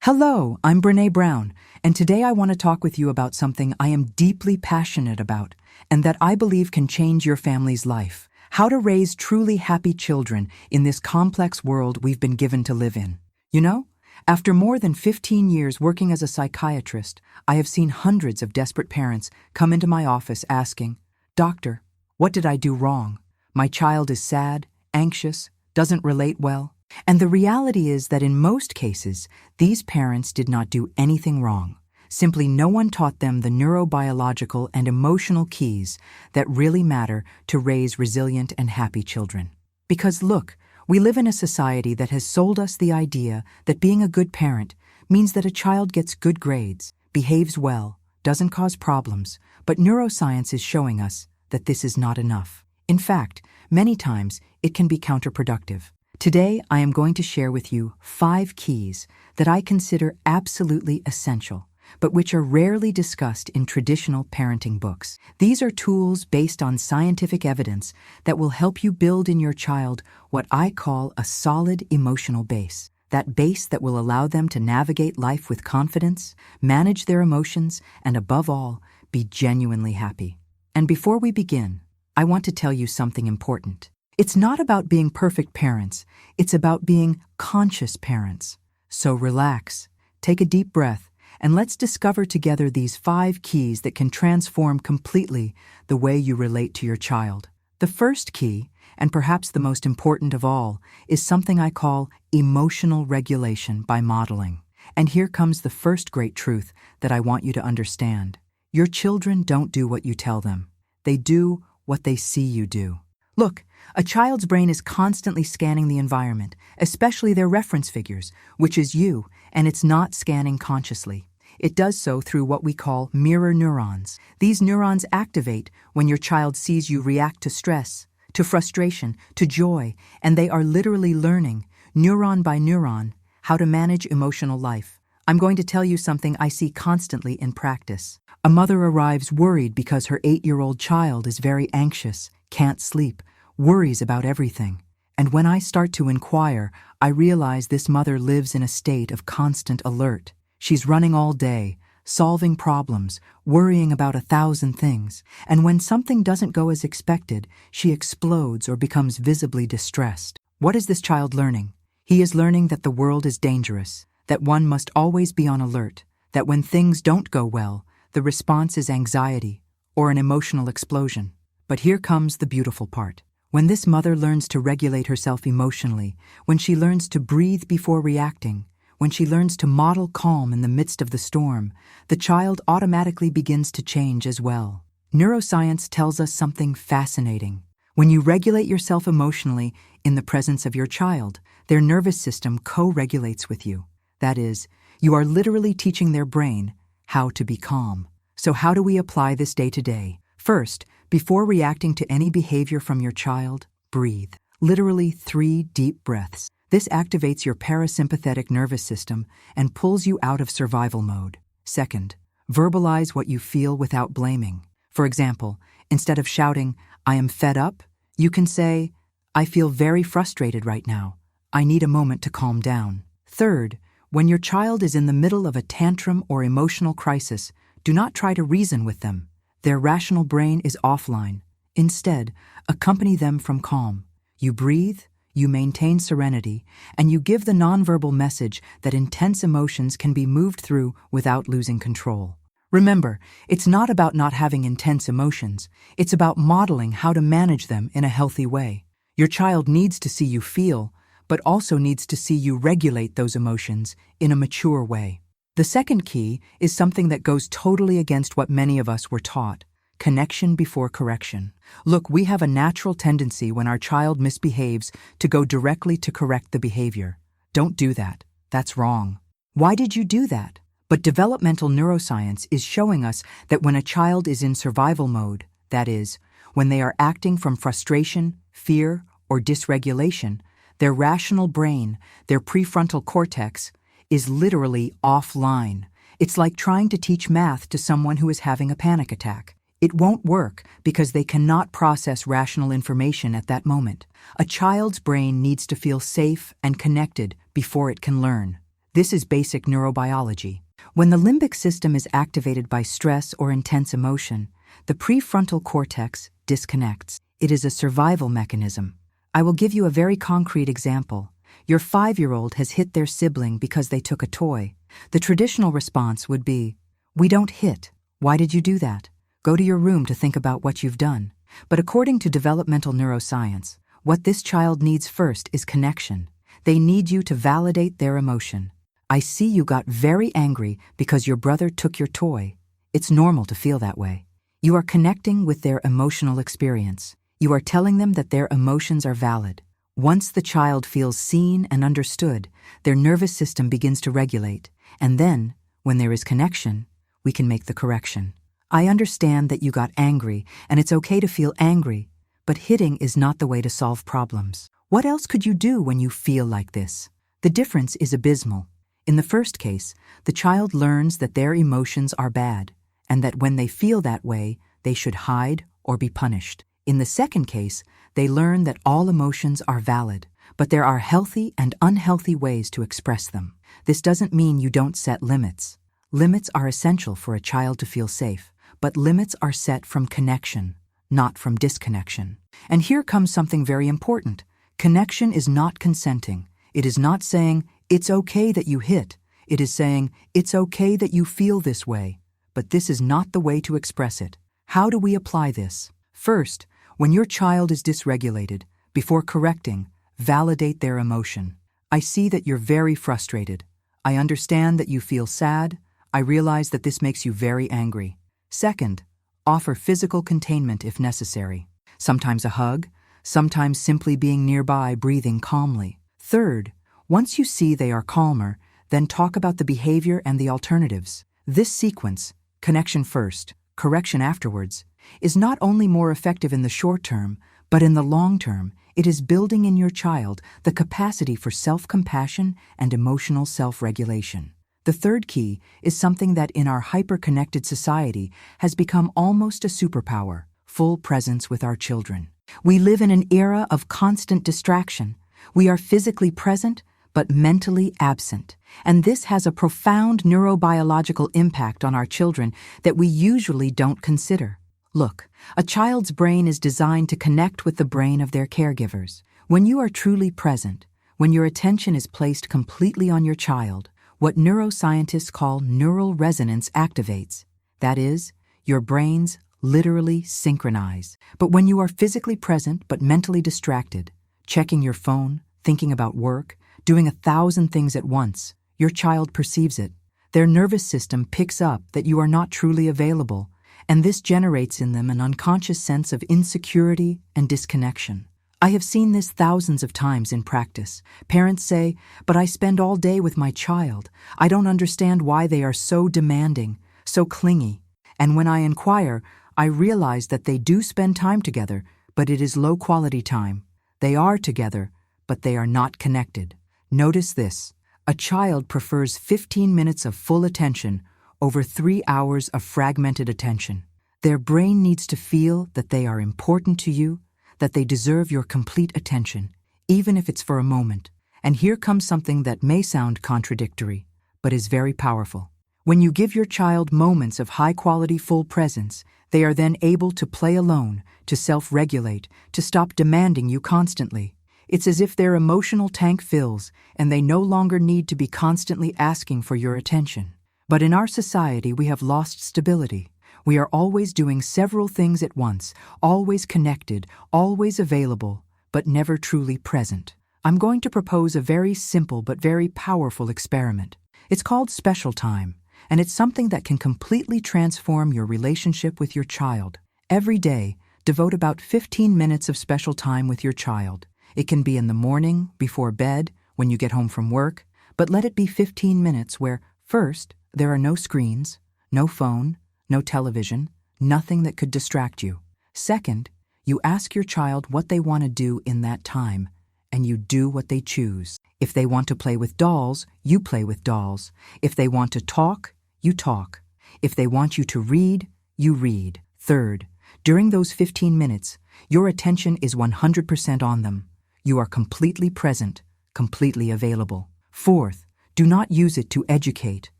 Hello, I'm Brené Brown, and today I want to talk with you about something I am deeply passionate about and that I believe can change your family's life. How to raise truly happy children in this complex world we've been given to live in. You know, after more than 15 years working as a psychiatrist, I have seen hundreds of desperate parents come into my office asking, "Doctor, what did I do wrong? My child is sad, anxious, doesn't relate well." And the reality is that in most cases, these parents did not do anything wrong. Simply no one taught them the neurobiological and emotional keys that really matter to raise resilient and happy children. Because look, we live in a society that has sold us the idea that being a good parent means that a child gets good grades, behaves well, doesn't cause problems, but neuroscience is showing us that this is not enough. In fact, many times it can be counterproductive. Today, I am going to share with you 5 keys that I consider absolutely essential, but which are rarely discussed in traditional parenting books. These are tools based on scientific evidence that will help you build in your child what I call a solid emotional base. That base that will allow them to navigate life with confidence, manage their emotions, and above all, be genuinely happy. And before we begin, I want to tell you something important. It's not about being perfect parents, it's about being conscious parents. So relax, take a deep breath, and let's discover together these 5 keys that can transform completely the way you relate to your child. The first key, and perhaps the most important of all, is something I call emotional regulation by modeling. And here comes the first great truth that I want you to understand. Your children don't do what you tell them. They do what they see you do. Look, a child's brain is constantly scanning the environment, especially their reference figures, which is you, and it's not scanning consciously. It does so through what we call mirror neurons. These neurons activate when your child sees you react to stress, to frustration, to joy, and they are literally learning, neuron by neuron, how to manage emotional life. I'm going to tell you something I see constantly in practice. A mother arrives worried because her 8-year-old child is very anxious, can't sleep, worries about everything. And when I start to inquire, I realize this mother lives in a state of constant alert. She's running all day, solving problems, worrying about 1,000 things. And when something doesn't go as expected, she explodes or becomes visibly distressed. What is this child learning? He is learning that the world is dangerous, that one must always be on alert, that when things don't go well, the response is anxiety or an emotional explosion. But here comes the beautiful part. When this mother learns to regulate herself emotionally, when she learns to breathe before reacting, when she learns to model calm in the midst of the storm, the child automatically begins to change as well. Neuroscience tells us something fascinating. When you regulate yourself emotionally in the presence of your child, their nervous system co-regulates with you. That is, you are literally teaching their brain how to be calm. So how do we apply this day to day? First, before reacting to any behavior from your child, breathe. Literally 3 deep breaths. This activates your parasympathetic nervous system and pulls you out of survival mode. Second, verbalize what you feel without blaming. For example, instead of shouting, "I am fed up," you can say, "I feel very frustrated right now. I need a moment to calm down." Third, when your child is in the middle of a tantrum or emotional crisis, do not try to reason with them. Their rational brain is offline. Instead, accompany them from calm. You breathe, you maintain serenity, and you give the nonverbal message that intense emotions can be moved through without losing control. Remember, it's not about not having intense emotions. It's about modeling how to manage them in a healthy way. Your child needs to see you feel, but also needs to see you regulate those emotions in a mature way. The second key is something that goes totally against what many of us were taught: connection before correction. Look, we have a natural tendency when our child misbehaves to go directly to correct the behavior. Don't do that. That's wrong. Why did you do that? But developmental neuroscience is showing us that when a child is in survival mode, that is, when they are acting from frustration, fear, or dysregulation, their rational brain, their prefrontal cortex, is literally offline. It's like trying to teach math to someone who is having a panic attack. It won't work because they cannot process rational information at that moment. A child's brain needs to feel safe and connected before it can learn. This is basic neurobiology. When the limbic system is activated by stress or intense emotion, the prefrontal cortex disconnects. It is a survival mechanism. I will give you a very concrete example. Your 5-year-old has hit their sibling because they took a toy. The traditional response would be, "We don't hit. Why did you do that? Go to your room to think about what you've done." But according to developmental neuroscience, what this child needs first is connection. They need you to validate their emotion. "I see you got very angry because your brother took your toy." It's normal to feel that way. You are connecting with their emotional experience. You are telling them that their emotions are valid. Once the child feels seen and understood, their nervous system begins to regulate. And then, when there is connection, we can make the correction. I understand that you got angry, and it's okay to feel angry, but hitting is not the way to solve problems. What else could you do when you feel like this? The difference is abysmal. In the first case, the child learns that their emotions are bad, and that when they feel that way, they should hide or be punished. In the second case, they learn that all emotions are valid, but there are healthy and unhealthy ways to express them. This doesn't mean you don't set limits. Limits are essential for a child to feel safe, but limits are set from connection, not from disconnection. And here comes something very important. Connection is not consenting. It is not saying, "It's okay that you hit." It is saying, "It's okay that you feel this way, but this is not the way to express it." How do we apply this? First, when your child is dysregulated, before correcting, validate their emotion. "I see that you're very frustrated. I understand that you feel sad. I realize that this makes you very angry." Second, offer physical containment if necessary. Sometimes a hug, sometimes simply being nearby, breathing calmly. Third, once you see they are calmer, then talk about the behavior and the alternatives. This sequence, connection first, correction afterwards, is not only more effective in the short term, but in the long term, it is building in your child the capacity for self-compassion and emotional self-regulation. The third key is something that in our hyper-connected society has become almost a superpower: full presence with our children. We live in an era of constant distraction. We are physically present, but mentally absent. And this has a profound neurobiological impact on our children that we usually don't consider. Look, a child's brain is designed to connect with the brain of their caregivers. When you are truly present, when your attention is placed completely on your child, what neuroscientists call neural resonance activates. That is, your brains literally synchronize. But when you are physically present but mentally distracted, checking your phone, thinking about work, doing 1,000 things at once, your child perceives it. Their nervous system picks up that you are not truly available, and this generates in them an unconscious sense of insecurity and disconnection. I have seen this thousands of times in practice. Parents say, "But I spend all day with my child. I don't understand why they are so demanding, so clingy." And when I inquire, I realize that they do spend time together, but it is low-quality time. They are together, but they are not connected. Notice this. A child prefers 15 minutes of full attention over 3 hours of fragmented attention. Their brain needs to feel that they are important to you, that they deserve your complete attention, even if it's for a moment. And here comes something that may sound contradictory, but is very powerful. When you give your child moments of high-quality full presence, they are then able to play alone, to self-regulate, to stop demanding you constantly. It's as if their emotional tank fills, and they no longer need to be constantly asking for your attention. But in our society, we have lost stability. We are always doing several things at once, always connected, always available, but never truly present. I'm going to propose a very simple but very powerful experiment. It's called special time, and it's something that can completely transform your relationship with your child. Every day, devote about 15 minutes of special time with your child. It can be in the morning, before bed, when you get home from work, but let it be 15 minutes where, first, there are no screens, no phone, no television, nothing that could distract you. Second, you ask your child what they want to do in that time, and you do what they choose. If they want to play with dolls, you play with dolls. If they want to talk, you talk. If they want you to read, you read. Third, during those 15 minutes, your attention is 100% on them. You are completely present, completely available. Fourth, Do not use it to educate,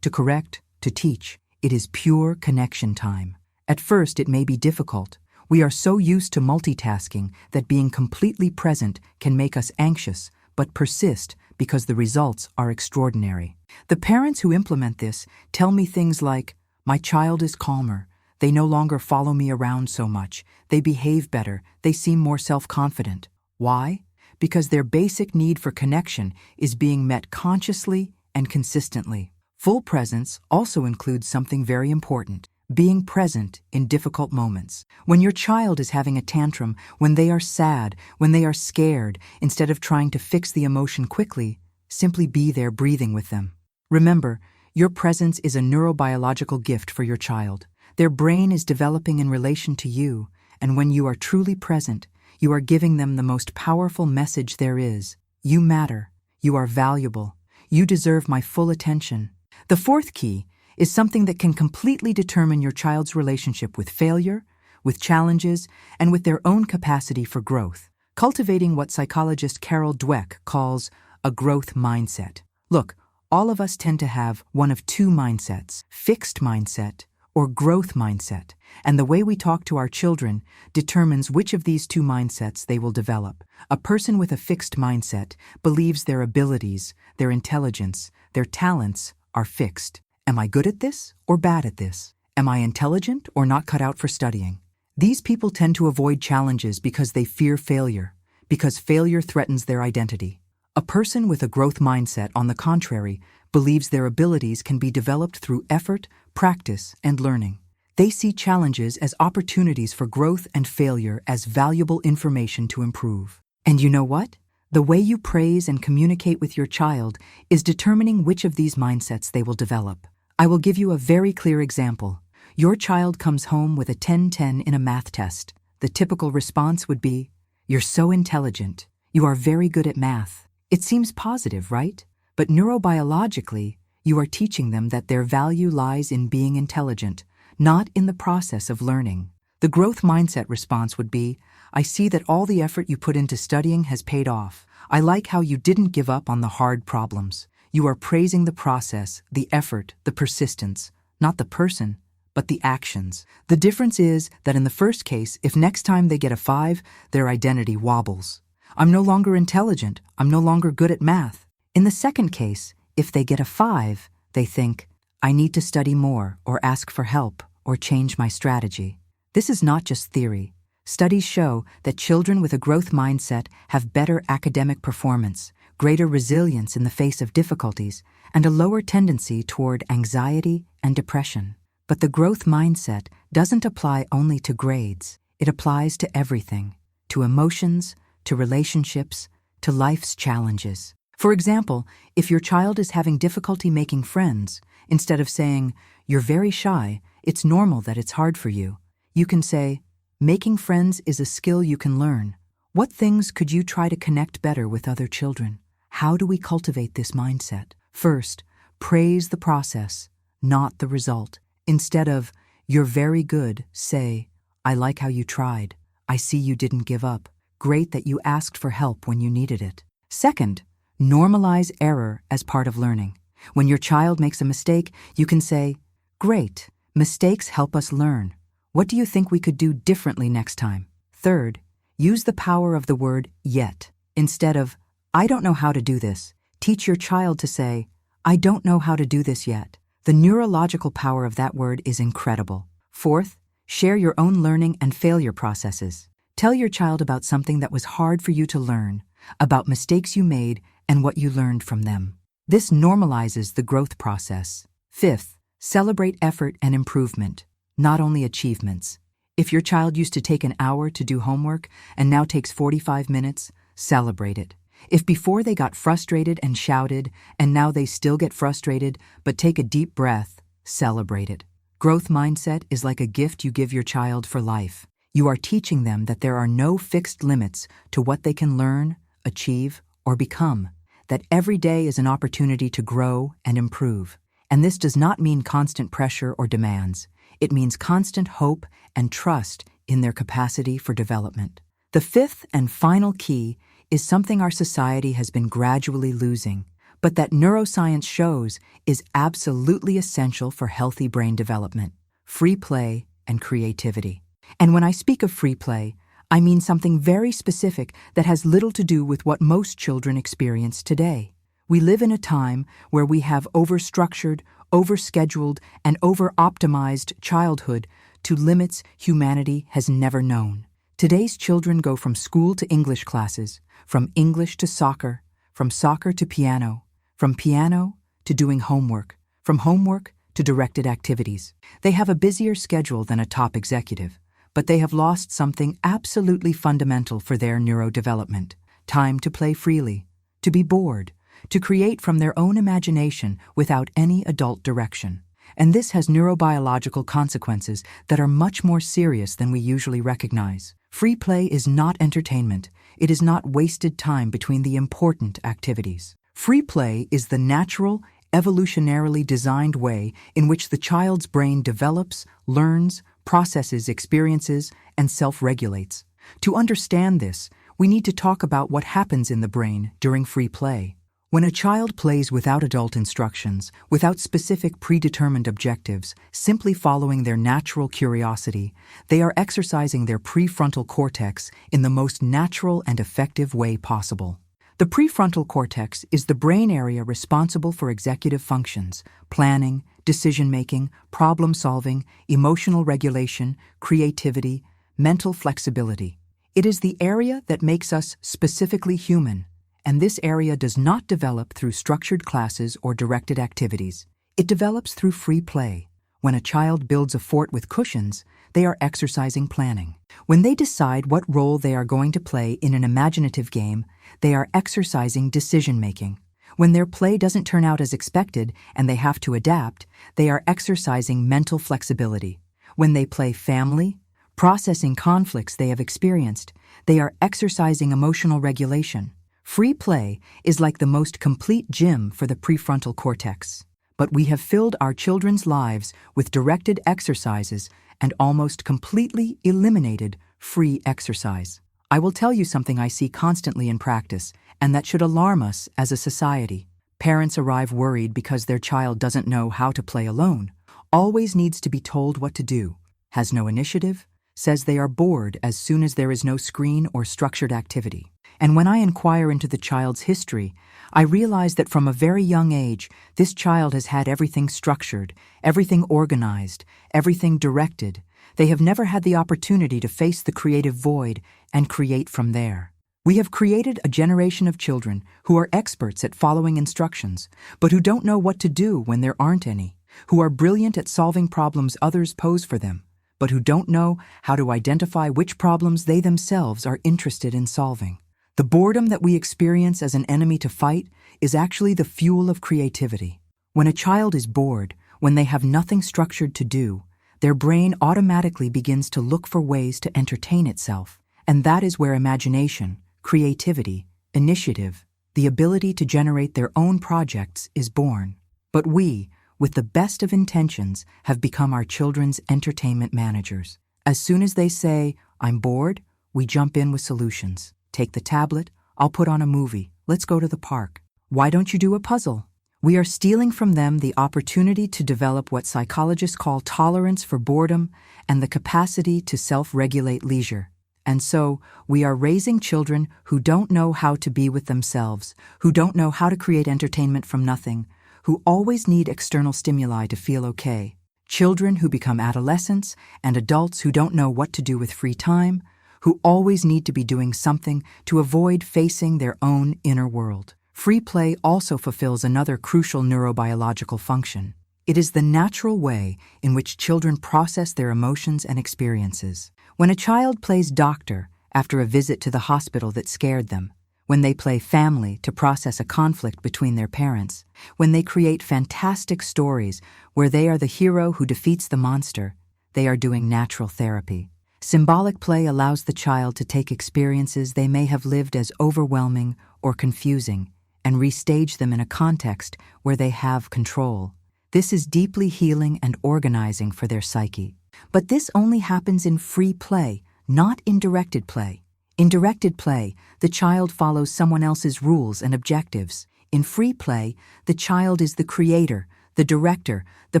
to correct, to teach. It is pure connection time. At first, it may be difficult. We are so used to multitasking that being completely present can make us anxious, but persist because the results are extraordinary. The parents who implement this tell me things like, "My child is calmer. They no longer follow me around so much. They behave better. They seem more self-confident." Why? Because their basic need for connection is being met consciously and consistently. Full presence also includes something very important: being present in difficult moments. When your child is having a tantrum, when they are sad, when they are scared, instead of trying to fix the emotion quickly, simply be there breathing with them. Remember, your presence is a neurobiological gift for your child. Their brain is developing in relation to you, and when you are truly present, you are giving them the most powerful message there is. You matter. You are valuable. You deserve my full attention. The fourth key is something that can completely determine your child's relationship with failure, with challenges, and with their own capacity for growth. Cultivating what psychologist Carol Dweck calls a growth mindset. Look, all of us tend to have one of two mindsets: fixed mindset or growth mindset, and the way we talk to our children determines which of these two mindsets they will develop. A person with a fixed mindset believes their abilities, their intelligence, their talents are fixed. Am I good at this or bad at this? Am I intelligent or not cut out for studying? These people tend to avoid challenges because they fear failure, because failure threatens their identity. A person with a growth mindset, on the contrary, believes their abilities can be developed through effort, practice, and learning. They see challenges as opportunities for growth and failure as valuable information to improve. And you know what? The way you praise and communicate with your child is determining which of these mindsets they will develop. I will give you a very clear example. Your child comes home with a 10-10 in a math test. The typical response would be, "You're so intelligent. You are very good at math." It seems positive, right? But neurobiologically, you are teaching them that their value lies in being intelligent, not in the process of learning. The growth mindset response would be, "I see that all the effort you put into studying has paid off. I like how you didn't give up on the hard problems." You are praising the process, the effort, the persistence, not the person, but the actions. The difference is that in the first case, if next time they get a 5, their identity wobbles. I'm no longer intelligent. I'm no longer good at math. In the second case, if they get a 5, they think, I need to study more or ask for help or change my strategy. This is not just theory. Studies show that children with a growth mindset have better academic performance, greater resilience in the face of difficulties, and a lower tendency toward anxiety and depression. But the growth mindset doesn't apply only to grades. It applies to everything, to emotions, to relationships, to life's challenges. For example, if your child is having difficulty making friends, instead of saying, "You're very shy, it's normal that it's hard for you," you can say, "Making friends is a skill you can learn. What things could you try to connect better with other children?" How do we cultivate this mindset? First, praise the process, not the result. Instead of, "You're very good," say, "I like how you tried. I see you didn't give up. Great that you asked for help when you needed it." Second, normalize error as part of learning. When your child makes a mistake, you can say, "Great, mistakes help us learn. What do you think we could do differently next time?" Third, use the power of the word "yet." Instead of, "I don't know how to do this," teach your child to say, "I don't know how to do this yet." The neurological power of that word is incredible. Fourth, share your own learning and failure processes. Tell your child about something that was hard for you to learn, about mistakes you made and what you learned from them. This normalizes the growth process. Fifth, celebrate effort and improvement, not only achievements. If your child used to take an hour to do homework and now takes 45 minutes, celebrate it. If before they got frustrated and shouted, and now they still get frustrated, but take a deep breath, celebrate it. Growth mindset is like a gift you give your child for life. You are teaching them that there are no fixed limits to what they can learn, achieve, or become, that every day is an opportunity to grow and improve. And this does not mean constant pressure or demands. It means constant hope and trust in their capacity for development. The fifth and final key is something our society has been gradually losing, but that neuroscience shows is absolutely essential for healthy brain development: free play and creativity. And when I speak of free play, I mean something very specific that has little to do with what most children experience today. We live in a time where we have overstructured, overscheduled, and over-optimized childhood to limits humanity has never known. Today's children go from school to English classes, from English to soccer, from soccer to piano, from piano to doing homework, from homework to directed activities. They have a busier schedule than a top executive, but they have lost something absolutely fundamental for their neurodevelopment: time to play freely, to be bored, to create from their own imagination without any adult direction. And this has neurobiological consequences that are much more serious than we usually recognize. Free play is not entertainment. It is not wasted time between the important activities. Free play is the natural, evolutionarily designed way in which the child's brain develops, learns, processes experiences, and self-regulates. To understand this, we need to talk about what happens in the brain during free play. When a child plays without adult instructions, without specific predetermined objectives, simply following their natural curiosity, they are exercising their prefrontal cortex in the most natural and effective way possible. The prefrontal cortex is the brain area responsible for executive functions: planning, decision-making, problem-solving, emotional regulation, creativity, mental flexibility. It is the area that makes us specifically human, and this area does not develop through structured classes or directed activities. It develops through free play. When a child builds a fort with cushions, they are exercising planning. When they decide what role they are going to play in an imaginative game, they are exercising decision-making. When their play doesn't turn out as expected and they have to adapt, they are exercising mental flexibility. When they play family, processing conflicts they have experienced, they are exercising emotional regulation. Free play is like the most complete gym for the prefrontal cortex. But we have filled our children's lives with directed exercises and almost completely eliminated free exercise. I will tell you something I see constantly in practice, and that should alarm us as a society. Parents arrive worried because their child doesn't know how to play alone, always needs to be told what to do, has no initiative, says they are bored as soon as there is no screen or structured activity. And when I inquire into the child's history, I realize that from a very young age, this child has had everything structured, everything organized, everything directed. They have never had the opportunity to face the creative void and create from there. We have created a generation of children who are experts at following instructions, but who don't know what to do when there aren't any, who are brilliant at solving problems others pose for them, but who don't know how to identify which problems they themselves are interested in solving. The boredom that we experience as an enemy to fight is actually the fuel of creativity. When a child is bored, when they have nothing structured to do, their brain automatically begins to look for ways to entertain itself. And that is where imagination, creativity, initiative, the ability to generate their own projects is born. But we, with the best of intentions, have become our children's entertainment managers. As soon as they say, "I'm bored," we jump in with solutions. Take the tablet, I'll put on a movie, let's go to the park. Why don't you do a puzzle? We are stealing from them the opportunity to develop what psychologists call tolerance for boredom and the capacity to self-regulate leisure. And so, we are raising children who don't know how to be with themselves, who don't know how to create entertainment from nothing, who always need external stimuli to feel okay. Children who become adolescents and adults who don't know what to do with free time, who always need to be doing something to avoid facing their own inner world. Free play also fulfills another crucial neurobiological function. It is the natural way in which children process their emotions and experiences. When a child plays doctor after a visit to the hospital that scared them, when they play family to process a conflict between their parents, when they create fantastic stories where they are the hero who defeats the monster, they are doing natural therapy. Symbolic play allows the child to take experiences they may have lived as overwhelming or confusing and restage them in a context where they have control. This is deeply healing and organizing for their psyche. But this only happens in free play, not in directed play. In directed play, the child follows someone else's rules and objectives. In free play, the child is the creator, the director, the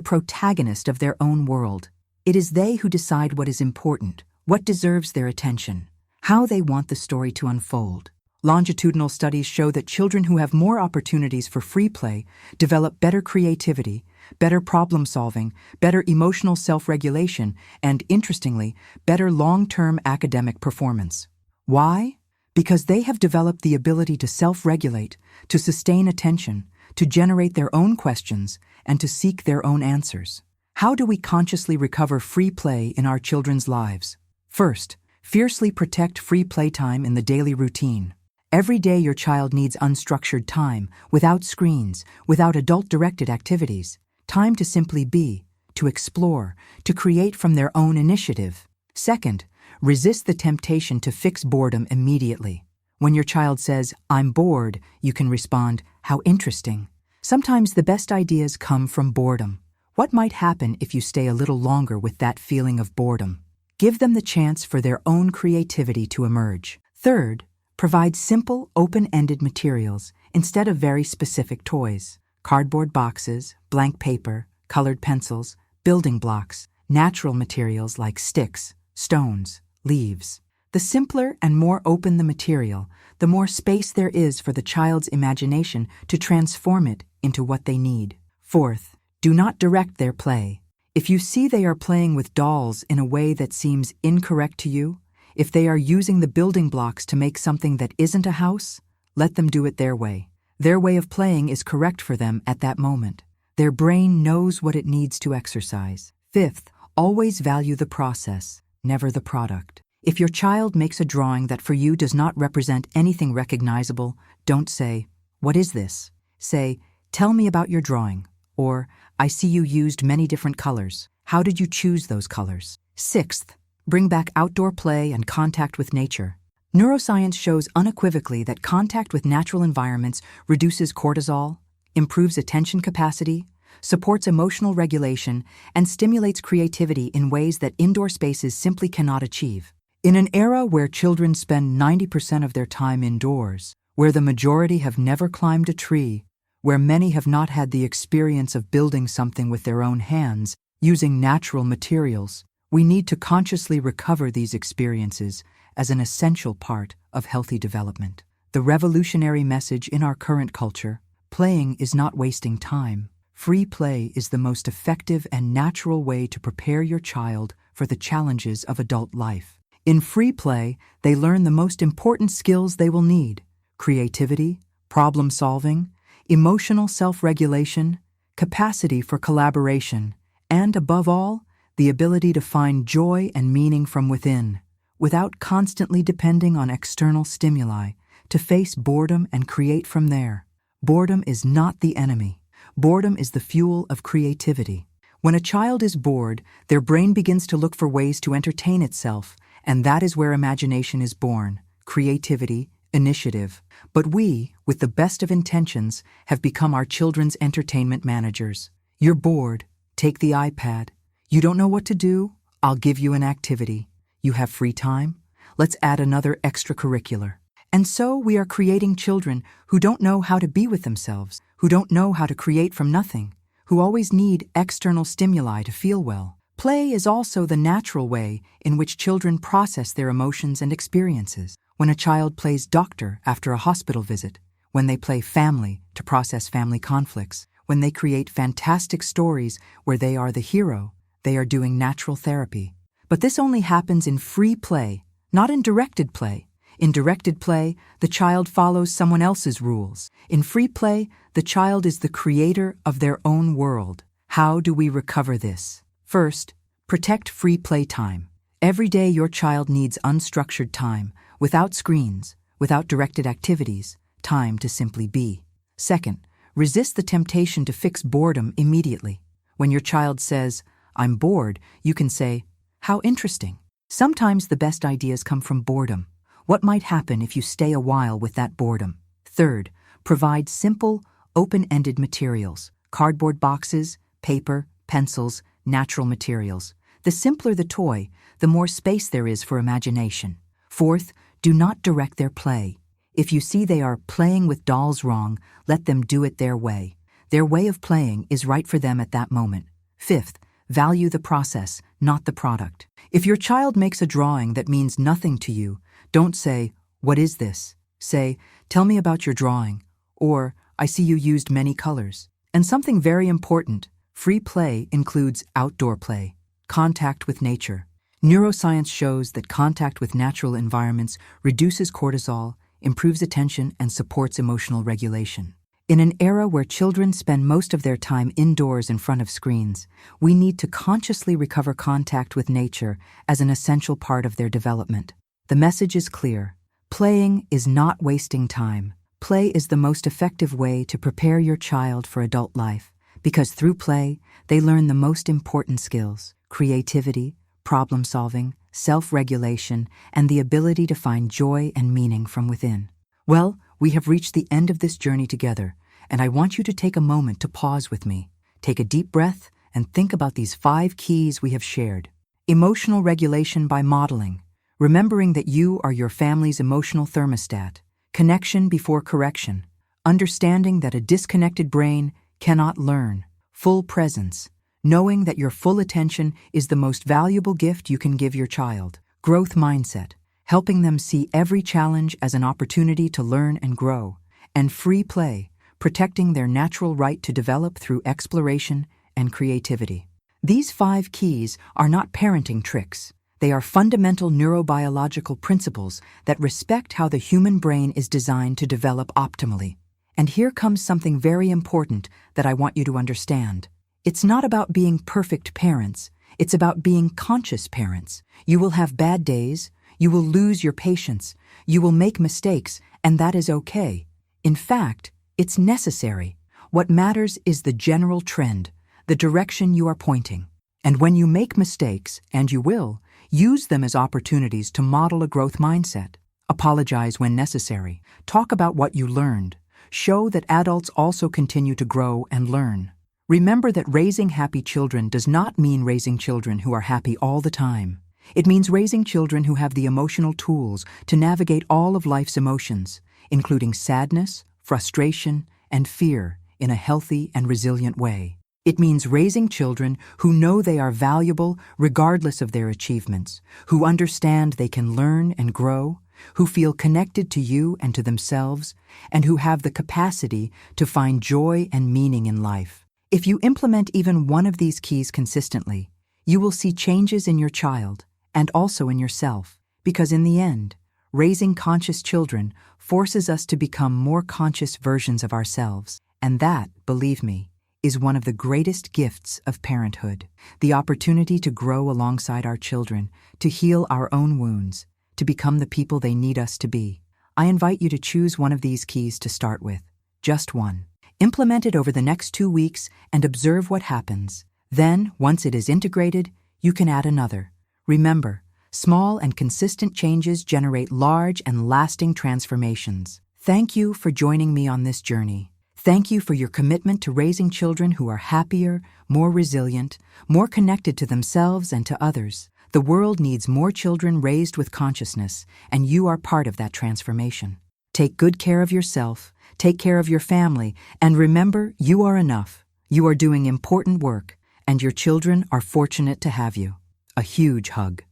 protagonist of their own world. It is they who decide what is important, what deserves their attention, how they want the story to unfold. Longitudinal studies show that children who have more opportunities for free play develop better creativity, better problem-solving, better emotional self-regulation, and, interestingly, better long-term academic performance. Why? Because they have developed the ability to self-regulate, to sustain attention, to generate their own questions, and to seek their own answers. How do we consciously recover free play in our children's lives? First, fiercely protect free playtime in the daily routine. Every day your child needs unstructured time, without screens, without adult-directed activities, time to simply be, to explore, to create from their own initiative. Second, resist the temptation to fix boredom immediately. When your child says, "I'm bored," you can respond, "How interesting." Sometimes the best ideas come from boredom. What might happen if you stay a little longer with that feeling of boredom? Give them the chance for their own creativity to emerge. Third, provide simple, open-ended materials instead of very specific toys. Cardboard boxes, blank paper, colored pencils, building blocks, natural materials like sticks, stones, leaves. The simpler and more open the material, the more space there is for the child's imagination to transform it into what they need. Fourth, do not direct their play. If you see they are playing with dolls in a way that seems incorrect to you, if they are using the building blocks to make something that isn't a house, let them do it their way. Their way of playing is correct for them at that moment. Their brain knows what it needs to exercise. Fifth, always value the process, never the product. If your child makes a drawing that for you does not represent anything recognizable, don't say, "What is this?" Say, "Tell me about your drawing," or "I see you used many different colors. How did you choose those colors?" Sixth, bring back outdoor play and contact with nature. Neuroscience shows unequivocally that contact with natural environments reduces cortisol, improves attention capacity, supports emotional regulation, and stimulates creativity in ways that indoor spaces simply cannot achieve. In an era where children spend 90% of their time indoors, where the majority have never climbed a tree, where many have not had the experience of building something with their own hands, using natural materials, we need to consciously recover these experiences as an essential part of healthy development. The revolutionary message in our current culture, playing is not wasting time. Free play is the most effective and natural way to prepare your child for the challenges of adult life. In free play, they learn the most important skills they will need: creativity, problem-solving, emotional self-regulation, capacity for collaboration, and, above all, the ability to find joy and meaning from within, without constantly depending on external stimuli, to face boredom and create from there. Boredom is not the enemy. Boredom is the fuel of creativity. When a child is bored, their brain begins to look for ways to entertain itself, and that is where imagination is born, creativity, initiative. But we, with the best of intentions, have become our children's entertainment managers. You're bored. Take the iPad. You don't know what to do? I'll give you an activity. You have free time? Let's add another extracurricular. And so we are creating children who don't know how to be with themselves, who don't know how to create from nothing, who always need external stimuli to feel well. Play is also the natural way in which children process their emotions and experiences. When a child plays doctor after a hospital visit, when they play family to process family conflicts, when they create fantastic stories where they are the hero, they are doing natural therapy. But this only happens in free play, not in directed play. In directed play, the child follows someone else's rules. In free play, the child is the creator of their own world. How do we recover this? First, protect free play time. Every day your child needs unstructured time, without screens, without directed activities, time to simply be. Second, resist the temptation to fix boredom immediately. When your child says, "I'm bored," you can say, "How interesting." Sometimes the best ideas come from boredom. What might happen if you stay a while with that boredom? Third, provide simple, open-ended materials, cardboard boxes, paper, pencils, natural materials. The simpler the toy, the more space there is for imagination. Fourth, do not direct their play. If you see they are playing with dolls wrong, let them do it their way. Their way of playing is right for them at that moment. Fifth, value the process, not the product. If your child makes a drawing that means nothing to you, don't say, "What is this?" Say, "Tell me about your drawing," or "I see you used many colors." And something very important, free play includes outdoor play, contact with nature. Neuroscience shows that contact with natural environments reduces cortisol, improves attention, and supports emotional regulation. In an era where children spend most of their time indoors in front of screens, we need to consciously recover contact with nature as an essential part of their development. The message is clear. Playing is not wasting time. Play is the most effective way to prepare your child for adult life, because through play, they learn the most important skills: creativity, problem-solving, self-regulation, and the ability to find joy and meaning from within. Well, we have reached the end of this journey together, and I want you to take a moment to pause with me. Take a deep breath and think about these 5 keys we have shared. Emotional regulation by modeling, remembering that you are your family's emotional thermostat. Connection before correction, understanding that a disconnected brain cannot learn. Full presence, knowing that your full attention is the most valuable gift you can give your child. Growth mindset, helping them see every challenge as an opportunity to learn and grow. And free play, protecting their natural right to develop through exploration and creativity. These 5 keys are not parenting tricks. They are fundamental neurobiological principles that respect how the human brain is designed to develop optimally. And here comes something very important that I want you to understand. It's not about being perfect parents. It's about being conscious parents. You will have bad days. You will lose your patience. You will make mistakes, and that is okay. In fact, it's necessary. What matters is the general trend, the direction you are pointing. And when you make mistakes, and you will, use them as opportunities to model a growth mindset. Apologize when necessary. Talk about what you learned. Show that adults also continue to grow and learn. Remember that raising happy children does not mean raising children who are happy all the time. It means raising children who have the emotional tools to navigate all of life's emotions, including sadness, frustration, and fear, in a healthy and resilient way. It means raising children who know they are valuable regardless of their achievements, who understand they can learn and grow, who feel connected to you and to themselves, and who have the capacity to find joy and meaning in life. If you implement even one of these keys consistently, you will see changes in your child and also in yourself, because in the end, raising conscious children forces us to become more conscious versions of ourselves, and that, believe me, is one of the greatest gifts of parenthood. The opportunity to grow alongside our children, to heal our own wounds, to become the people they need us to be. I invite you to choose one of these keys to start with, just one. Implement it over the next 2 weeks and observe what happens. Then, once it is integrated, you can add another. Remember, small and consistent changes generate large and lasting transformations. Thank you for joining me on this journey. Thank you for your commitment to raising children who are happier, more resilient, more connected to themselves and to others. The world needs more children raised with consciousness, and you are part of that transformation. Take good care of yourself, take care of your family, and remember, you are enough. You are doing important work, and your children are fortunate to have you. A huge hug.